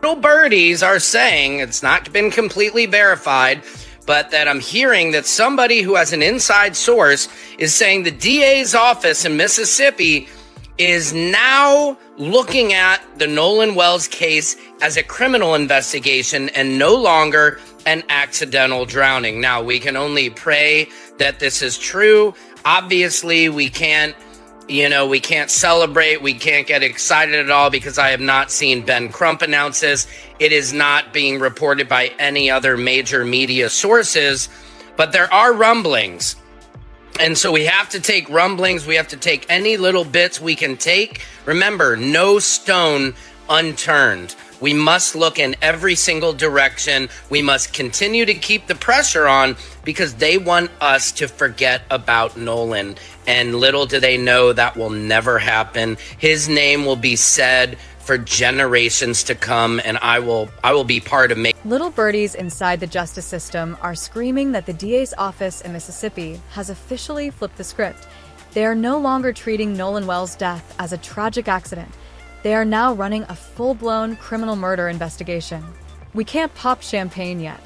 little birdies are saying, it's not been completely verified, but that I'm hearing that somebody who has an inside source is saying the DA's office in Mississippi is now looking at the Nolan Wells case as a criminal investigation and no longer an accidental drowning. Now, we can only pray that this is true. Obviously, we can't celebrate. We can't get excited at all because I have not seen Ben Crump announce this. It is not being reported by any other major media sources, but there are rumblings. And so we have to take rumblings. We have to take any little bits we can take. Remember, no stone unturned. We must look in every single direction. We must continue to keep the pressure on because they want us to forget about Nolan. And little do they know that will never happen. His name will be said for generations to come, and I will be part of making. Little birdies inside the justice system are screaming that the DA's office in Mississippi has officially flipped the script. They are no longer treating Nolan Wells' death as a tragic accident. They are now running a full-blown criminal murder investigation. We can't pop champagne yet.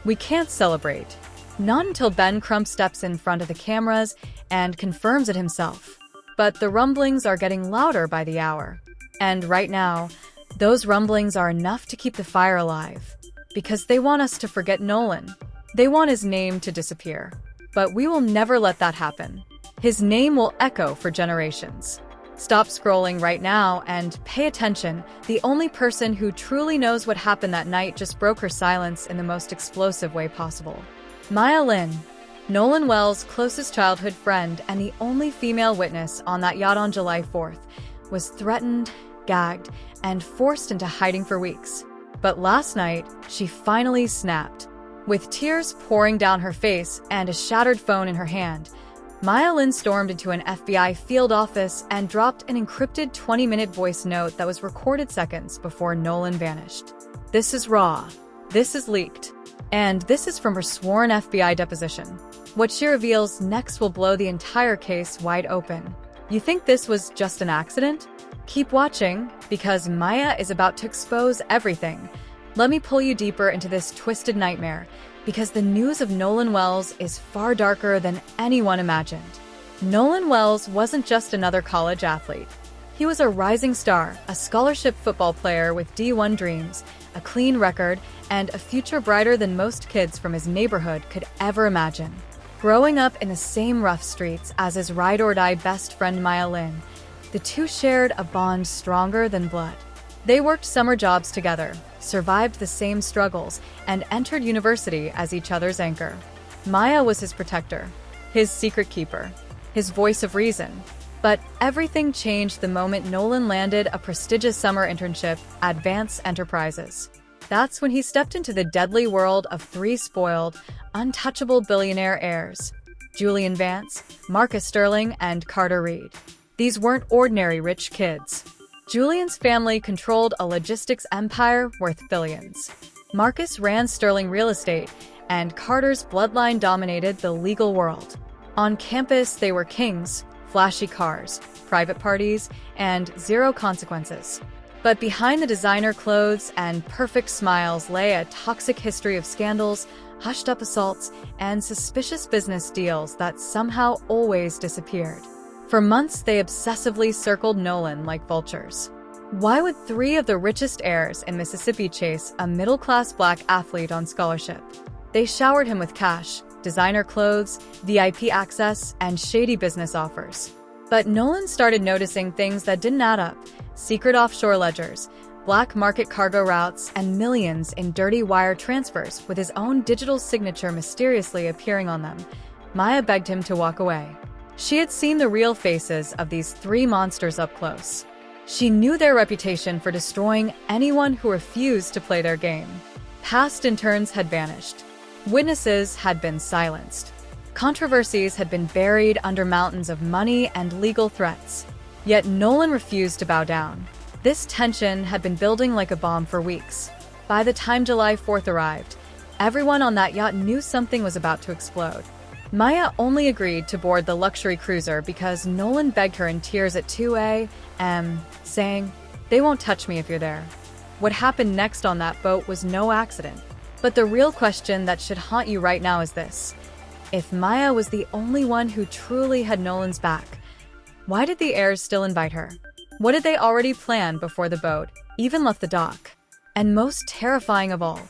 We can't celebrate. Not until Ben Crump steps in front of the cameras and confirms it himself. But the rumblings are getting louder by the hour. And right now, those rumblings are enough to keep the fire alive. Because they want us to forget Nolan. They want his name to disappear. But we will never let that happen. His name will echo for generations. Stop scrolling right now and pay attention. The only person who truly knows what happened that night just broke her silence in the most explosive way possible. Maya Lin, Nolan Wells' closest childhood friend and the only female witness on that yacht on July 4th, was threatened, gagged, and forced into hiding for weeks. But last night, she finally snapped. With tears pouring down her face and a shattered phone in her hand, Maya Lin stormed into an FBI field office and dropped an encrypted 20-minute voice note that was recorded seconds before Nolan vanished. This is raw. This is leaked. And this is from her sworn FBI deposition. What she reveals next will blow the entire case wide open. You think this was just an accident? Keep watching, because Maya is about to expose everything. Let me pull you deeper into this twisted nightmare, because the news of Nolan Wells is far darker than anyone imagined. Nolan Wells wasn't just another college athlete. He was a rising star, a scholarship football player with D1 dreams, a clean record, and a future brighter than most kids from his neighborhood could ever imagine. Growing up in the same rough streets as his ride-or-die best friend Maya Lin, the two shared a bond stronger than blood. They worked summer jobs together, survived the same struggles, and entered university as each other's anchor. Maya was his protector, his secret keeper, his voice of reason. But everything changed the moment Nolan landed a prestigious summer internship at Vance Enterprises. That's when he stepped into the deadly world of three spoiled, untouchable billionaire heirs: Julian Vance, Marcus Sterling, and Carter Reed. These weren't ordinary rich kids. Julian's family controlled a logistics empire worth billions. Marcus ran Sterling Real Estate, and Carter's bloodline dominated the legal world. On campus, they were kings: flashy cars, private parties, and zero consequences. But behind the designer clothes and perfect smiles lay a toxic history of scandals, hushed-up assaults, and suspicious business deals that somehow always disappeared. For months, they obsessively circled Nolan like vultures. Why would three of the richest heirs in Mississippi chase a middle-class black athlete on scholarship? They showered him with cash, designer clothes, VIP access, and shady business offers. But Nolan started noticing things that didn't add up: secret offshore ledgers, black market cargo routes, and millions in dirty wire transfers with his own digital signature mysteriously appearing on them. Maya begged him to walk away. She had seen the real faces of these three monsters up close. She knew their reputation for destroying anyone who refused to play their game. Past interns had vanished. Witnesses had been silenced. Controversies had been buried under mountains of money and legal threats. Yet Nolan refused to bow down. This tension had been building like a bomb for weeks. By the time July 4th arrived, everyone on that yacht knew something was about to explode. Maya only agreed to board the luxury cruiser because Nolan begged her in tears at 2 a.m., saying, "They won't touch me if you're there." What happened next on that boat was no accident. But the real question that should haunt you right now is this. If Maya was the only one who truly had Nolan's back, why did the heirs still invite her? What did they already plan before the boat even left the dock? And most terrifying of all,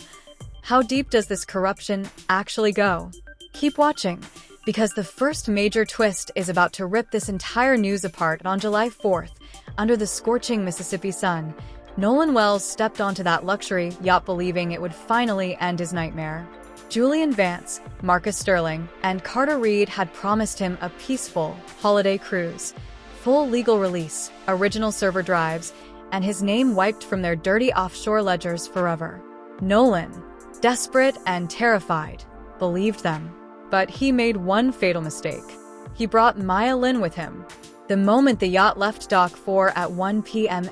how deep does this corruption actually go? Keep watching, because the first major twist is about to rip this entire news apart. On July 4th, under the scorching Mississippi sun, Nolan Wells stepped onto that luxury yacht believing it would finally end his nightmare. Julian Vance, Marcus Sterling, and Carter Reed had promised him a peaceful holiday cruise, full legal release, original server drives, and his name wiped from their dirty offshore ledgers forever. Nolan, desperate and terrified, believed them. But he made one fatal mistake. He brought Maya Lin with him. The moment the yacht left Dock 4 at 1 p.m.,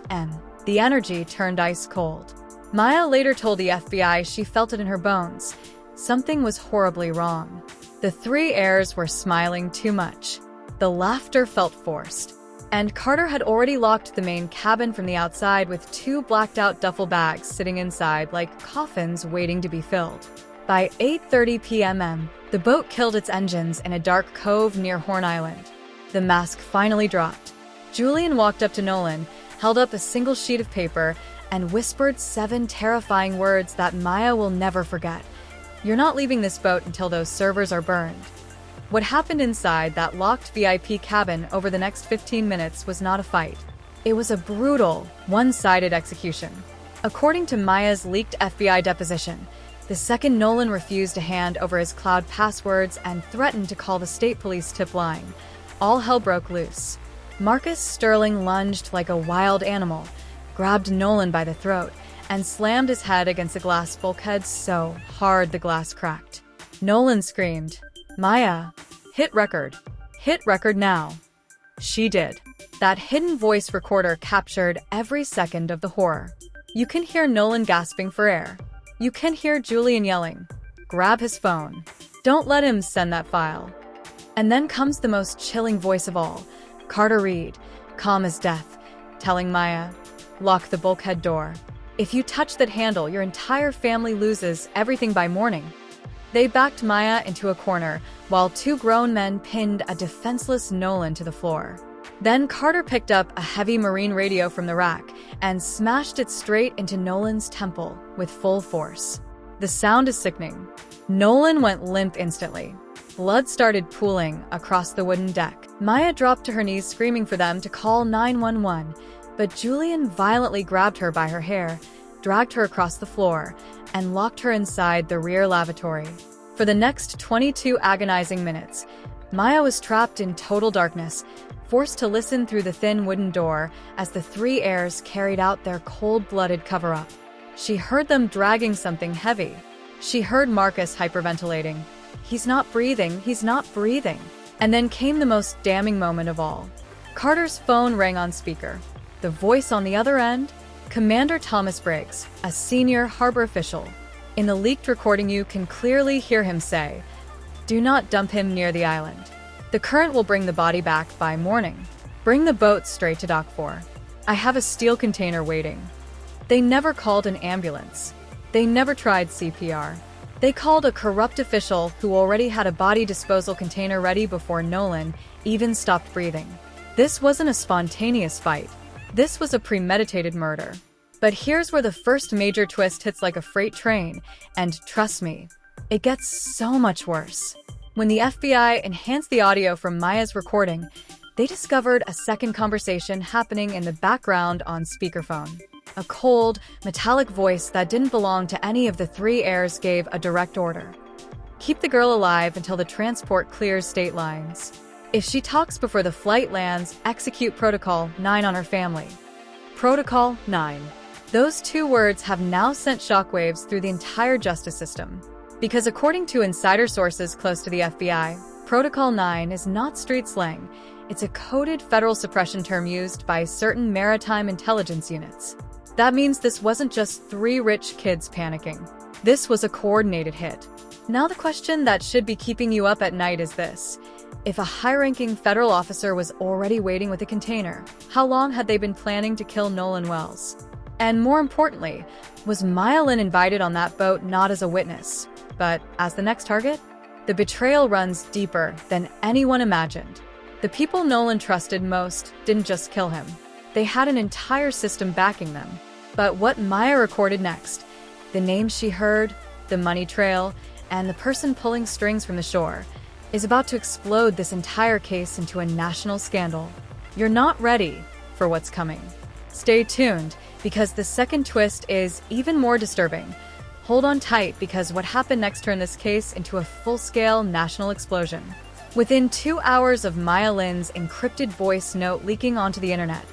the energy turned ice cold. Maya later told the FBI she felt it in her bones. Something was horribly wrong. The three heirs were smiling too much. The laughter felt forced. And Carter had already locked the main cabin from the outside with two blacked-out duffel bags sitting inside like coffins waiting to be filled. By 8:30 p.m., the boat killed its engines in a dark cove near Horn Island. The mask finally dropped. Julian walked up to Nolan, held up a single sheet of paper, and whispered 7 terrifying words that Maya will never forget. "You're not leaving this boat until those servers are burned." What happened inside that locked VIP cabin over the next 15 minutes was not a fight. It was a brutal, one-sided execution. According to Maya's leaked FBI deposition, the second Nolan refused to hand over his cloud passwords and threatened to call the state police tip line, all hell broke loose. Marcus Sterling lunged like a wild animal, grabbed Nolan by the throat, and slammed his head against the glass bulkhead so hard the glass cracked. Nolan screamed, "Maya, hit record. Hit record now." She did. That hidden voice recorder captured every second of the horror. You can hear Nolan gasping for air. You can hear Julian yelling, "Grab his phone. Don't let him send that file." And then comes the most chilling voice of all, Carter Reed, calm as death, telling Maya, "Lock the bulkhead door. If you touch that handle, your entire family loses everything by morning." They backed Maya into a corner, while 2 grown men pinned a defenseless Nolan to the floor. Then Carter picked up a heavy marine radio from the rack and smashed it straight into Nolan's temple with full force. The sound is sickening. Nolan went limp instantly. Blood started pooling across the wooden deck. Maya dropped to her knees screaming for them to call 911, but Julian violently grabbed her by her hair, dragged her across the floor, and locked her inside the rear lavatory. For the next 22 agonizing minutes, Maya was trapped in total darkness, forced to listen through the thin wooden door as the 3 heirs carried out their cold-blooded cover-up. She heard them dragging something heavy. She heard Marcus hyperventilating. "He's not breathing, he's not breathing." And then came the most damning moment of all. Carter's phone rang on speaker. The voice on the other end? Commander Thomas Briggs, a senior harbor official. In the leaked recording you can clearly hear him say, "Do not dump him near the island. The current will bring the body back by morning. Bring the boat straight to Dock 4. I have a steel container waiting." They never called an ambulance. They never tried CPR. They called a corrupt official who already had a body disposal container ready before Nolan even stopped breathing. This wasn't a spontaneous fight. This was a premeditated murder. But here's where the first major twist hits like a freight train, and trust me, it gets so much worse. When the FBI enhanced the audio from Maya's recording, they discovered a second conversation happening in the background on speakerphone. A cold, metallic voice that didn't belong to any of the 3 heirs gave a direct order. "Keep the girl alive until the transport clears state lines. If she talks before the flight lands, execute Protocol 9 on her family." Protocol 9. Those 2 words have now sent shockwaves through the entire justice system. Because according to insider sources close to the FBI, Protocol 9 is not street slang. It's a coded federal suppression term used by certain maritime intelligence units. That means this wasn't just 3 rich kids panicking. This was a coordinated hit. Now the question that should be keeping you up at night is this. If a high-ranking federal officer was already waiting with a container, how long had they been planning to kill Nolan Wells? And more importantly, was Maya Lin invited on that boat not as a witness, but as the next target? The betrayal runs deeper than anyone imagined. The people Nolan trusted most didn't just kill him. They had an entire system backing them. But what Maya recorded next, the names she heard, the money trail, and the person pulling strings from the shore, is about to explode this entire case into a national scandal. You're not ready for what's coming. Stay tuned, because the second twist is even more disturbing. Hold on tight, because what happened next turned this case into a full-scale national explosion. Within 2 hours of Maya Lin's encrypted voice note leaking onto the internet,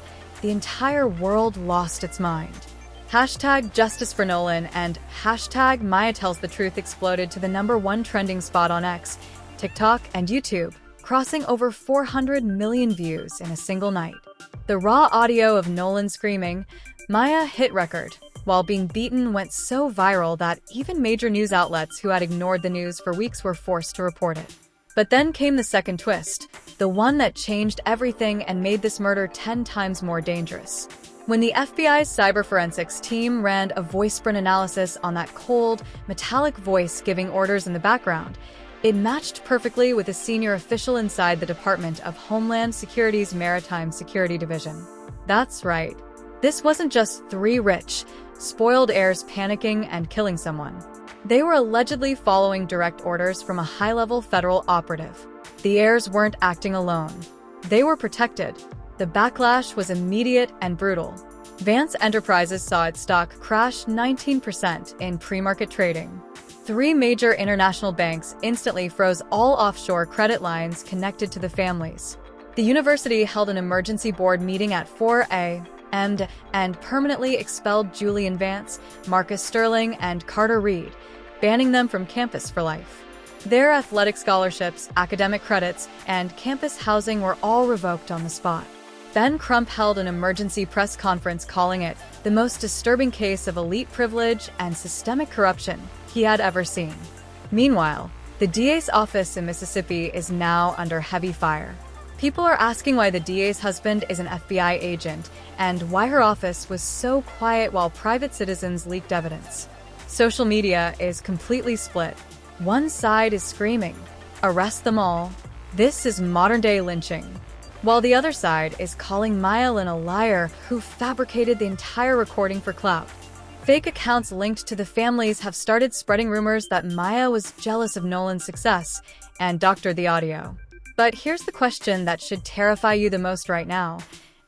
the entire world lost its mind. Hashtag Justice for Nolan and hashtag Maya Tells the Truth exploded to the #1 trending spot on X, TikTok, and YouTube, crossing over 400 million views in a single night. The raw audio of Nolan screaming, "Maya hit record," while being beaten went so viral that even major news outlets who had ignored the news for weeks were forced to report it. But then came the second twist, the one that changed everything and made this murder 10 times more dangerous. When the FBI's cyber forensics team ran a voice sprint analysis on that cold, metallic voice giving orders in the background, it matched perfectly with a senior official inside the Department of Homeland Security's Maritime Security Division. That's right. This wasn't just 3 rich, spoiled heirs panicking and killing someone. They were allegedly following direct orders from a high-level federal operative. The heirs weren't acting alone. They were protected. The backlash was immediate and brutal. Vance Enterprises saw its stock crash 19% in pre-market trading. 3 major international banks instantly froze all offshore credit lines connected to the families. The university held an emergency board meeting at 4 a.m. and permanently expelled Julian Vance, Marcus Sterling, and Carter Reed, banning them from campus for life. Their athletic scholarships, academic credits, and campus housing were all revoked on the spot. Ben Crump held an emergency press conference calling it the most disturbing case of elite privilege and systemic corruption he had ever seen. Meanwhile, the DA's office in Mississippi is now under heavy fire. People are asking why the DA's husband is an FBI agent and why her office was so quiet while private citizens leaked evidence. Social media is completely split. One side is screaming, "Arrest them all. This is modern-day lynching," while the other side is calling Maya Lin a liar who fabricated the entire recording for clout. Fake accounts linked to the families have started spreading rumors that Maya was jealous of Nolan's success and doctored the audio. But here's the question that should terrify you the most right now.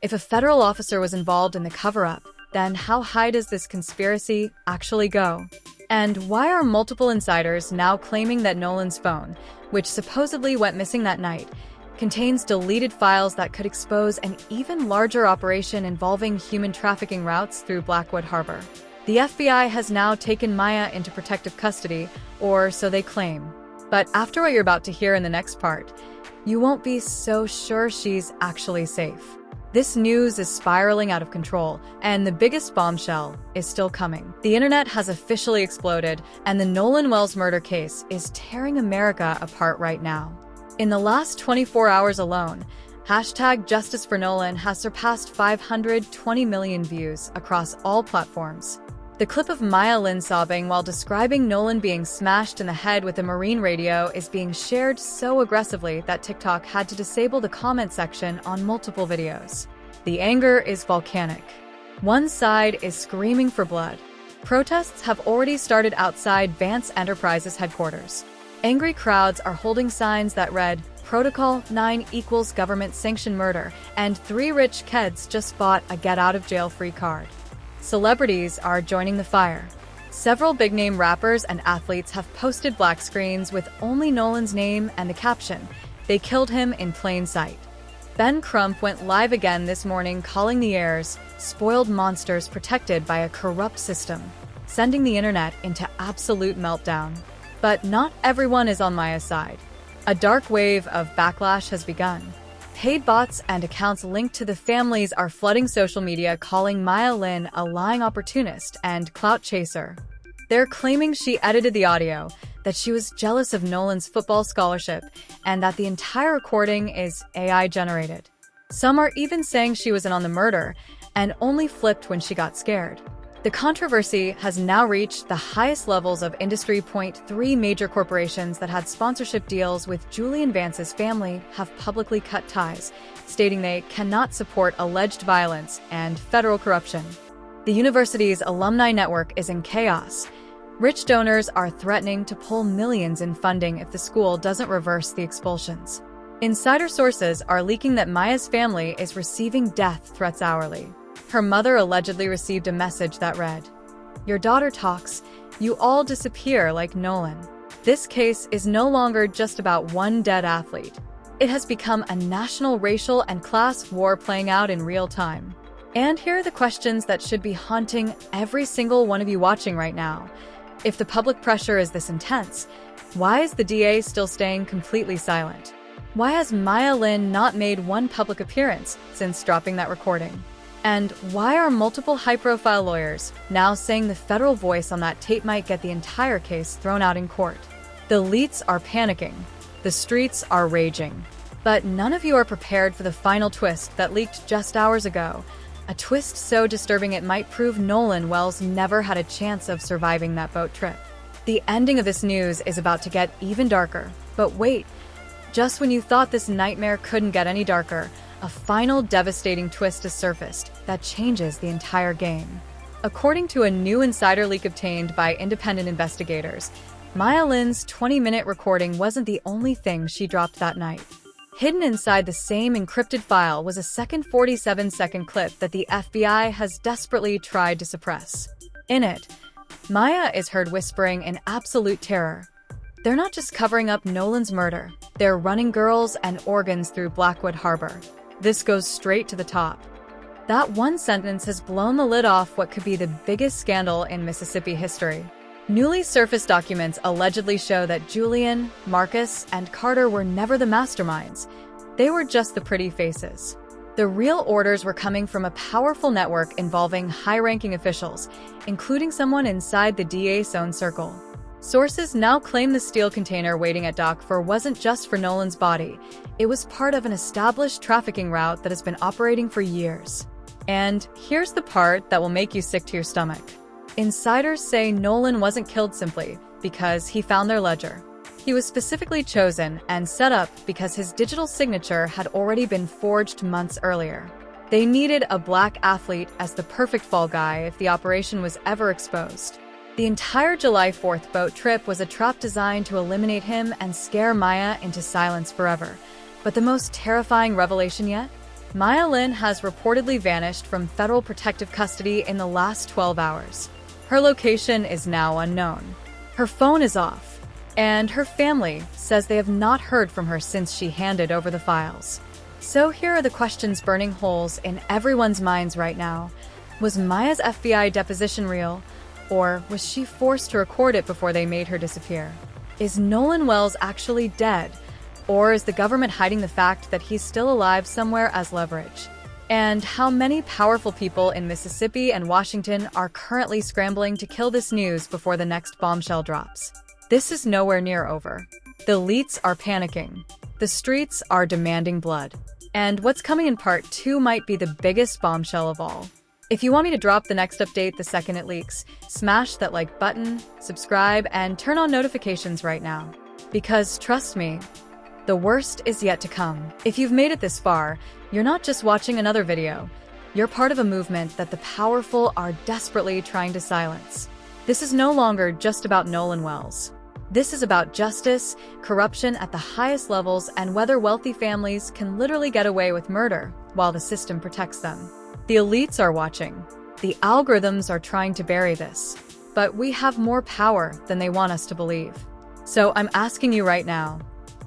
If a federal officer was involved in the cover-up, then how high does this conspiracy actually go? And why are multiple insiders now claiming that Nolan's phone, which supposedly went missing that night, contains deleted files that could expose an even larger operation involving human trafficking routes through Blackwood Harbor? The FBI has now taken Maya into protective custody, or so they claim. But after what you're about to hear in the next part, you won't be so sure she's actually safe. This news is spiraling out of control, and the biggest bombshell is still coming. The internet has officially exploded, and the Nolan Wells murder case is tearing America apart right now. In the last 24 hours alone, hashtag Justice for Nolan has surpassed 520 million views across all platforms. The clip of Maya Lin sobbing while describing Nolan being smashed in the head with a marine radio is being shared so aggressively that TikTok had to disable the comment section on multiple videos. The anger is volcanic. One side is screaming for blood. Protests have already started outside Vance Enterprises headquarters. Angry crowds are holding signs that read, "Protocol 9 equals government-sanctioned murder," and 3 rich kids just bought a get-out-of-jail-free card. Celebrities are joining the fire. Several big-name rappers and athletes have posted black screens with only Nolan's name and the caption, "They killed him in plain sight." Ben Crump went live again this morning calling the heirs spoiled monsters protected by a corrupt system, sending the internet into absolute meltdown. But not everyone is on Maya's side. A dark wave of backlash has begun. Paid bots and accounts linked to the families are flooding social media calling Maya Lin a lying opportunist and clout chaser. They're claiming she edited the audio, that she was jealous of Nolan's football scholarship, and that the entire recording is AI generated. Some are even saying she was in on the murder, and only flipped when she got scared. The controversy has now reached the highest levels of industry. Three major corporations that had sponsorship deals with Julian Vance's family have publicly cut ties, stating they cannot support alleged violence and federal corruption. The university's alumni network is in chaos. Rich donors are threatening to pull millions in funding if the school doesn't reverse the expulsions. Insider sources are leaking that Maya's family is receiving death threats hourly. Her mother allegedly received a message that read, "Your daughter talks, you all disappear like Nolan." This case is no longer just about one dead athlete. It has become a national racial and class war playing out in real time. And here are the questions that should be haunting every single one of you watching right now. If the public pressure is this intense, why is the DA still staying completely silent? Why has Maya Lin not made one public appearance since dropping that recording? And why are multiple high-profile lawyers now saying the federal voice on that tape might get the entire case thrown out in court? The elites are panicking. The streets are raging. But none of you are prepared for the final twist that leaked just hours ago. A twist so disturbing it might prove Nolan Wells never had a chance of surviving that boat trip. The ending of this news is about to get even darker. But wait, just when you thought this nightmare couldn't get any darker, a final devastating twist has surfaced that changes the entire game. According to a new insider leak obtained by independent investigators, Maya Lin's 20-minute recording wasn't the only thing she dropped that night. Hidden inside the same encrypted file was a second 47-second clip that the FBI has desperately tried to suppress. In it, Maya is heard whispering in absolute terror. They're not just covering up Nolan's murder, they're running girls and organs through Blackwood Harbor. This goes straight to the top. That one sentence has blown the lid off what could be the biggest scandal in Mississippi history. Newly surfaced documents allegedly show that Julian, Marcus, and Carter were never the masterminds. They were just the pretty faces. The real orders were coming from a powerful network involving high-ranking officials, including someone inside the DA's own circle. Sources now claim the steel container waiting at dock 4 wasn't just for Nolan's body. It was part of an established trafficking route that has been operating for years. And here's the part that will make you sick to your stomach. Insiders say Nolan wasn't killed simply because he found their ledger. He was specifically chosen and set up because his digital signature had already been forged months earlier. They needed a black athlete as the perfect fall guy if the operation was ever exposed. The entire July 4th boat trip was a trap designed to eliminate him and scare Maya into silence forever. But the most terrifying revelation yet? Maya Lin has reportedly vanished from federal protective custody in the last 12 hours. Her location is now unknown. Her phone is off, and her family says they have not heard from her since she handed over the files. So here are the questions burning holes in everyone's minds right now. Was Maya's FBI deposition real? Or was she forced to record it before they made her disappear? Is Nolan Wells actually dead? Or is the government hiding the fact that he's still alive somewhere as leverage? And how many powerful people in Mississippi and Washington are currently scrambling to kill this news before the next bombshell drops? This is nowhere near over. The elites are panicking. The streets are demanding blood. And what's coming in part 2 might be the biggest bombshell of all. If you want me to drop the next update the second it leaks, smash that like button, subscribe, and turn on notifications right now. Because trust me, the worst is yet to come. If you've made it this far, you're not just watching another video. You're part of a movement that the powerful are desperately trying to silence. This is no longer just about Nolan Wells. This is about justice, corruption at the highest levels, and whether wealthy families can literally get away with murder while the system protects them. The elites are watching. The algorithms are trying to bury this. But we have more power than they want us to believe. So I'm asking you right now,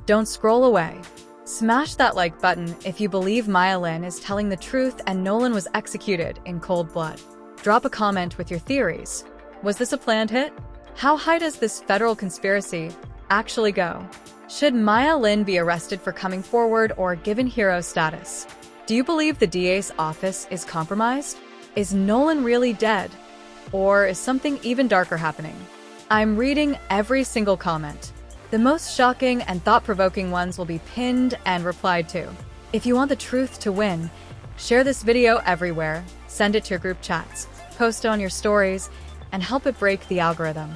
don't scroll away. Smash that like button if you believe Maya Lin is telling the truth and Nolan was executed in cold blood. Drop a comment with your theories. Was this a planned hit? How high does this federal conspiracy actually go? Should Maya Lin be arrested for coming forward or given hero status? Do you believe the DA's office is compromised? Is Nolan really dead? Or is something even darker happening? I'm reading every single comment. The most shocking and thought-provoking ones will be pinned and replied to. If you want the truth to win, share this video everywhere, Send it to your group chats, post it on your stories, and help it break the algorithm.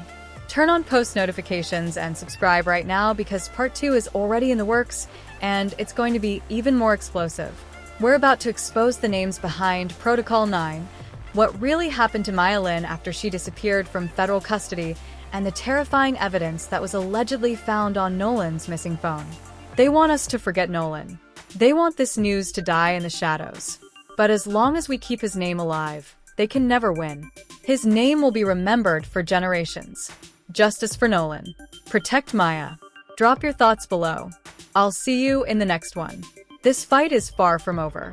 Turn on post notifications and subscribe right now because part 2 is already in the works and it's going to be even more explosive. We're about to expose the names behind Protocol 9, what really happened to Maya Lin after she disappeared from federal custody, and the terrifying evidence that was allegedly found on Nolan's missing phone. They want us to forget Nolan. They want this news to die in the shadows. But as long as we keep his name alive, they can never win. His name will be remembered for generations. Justice for Nolan. Protect Maya. Drop your thoughts below. I'll see you in the next one. This fight is far from over.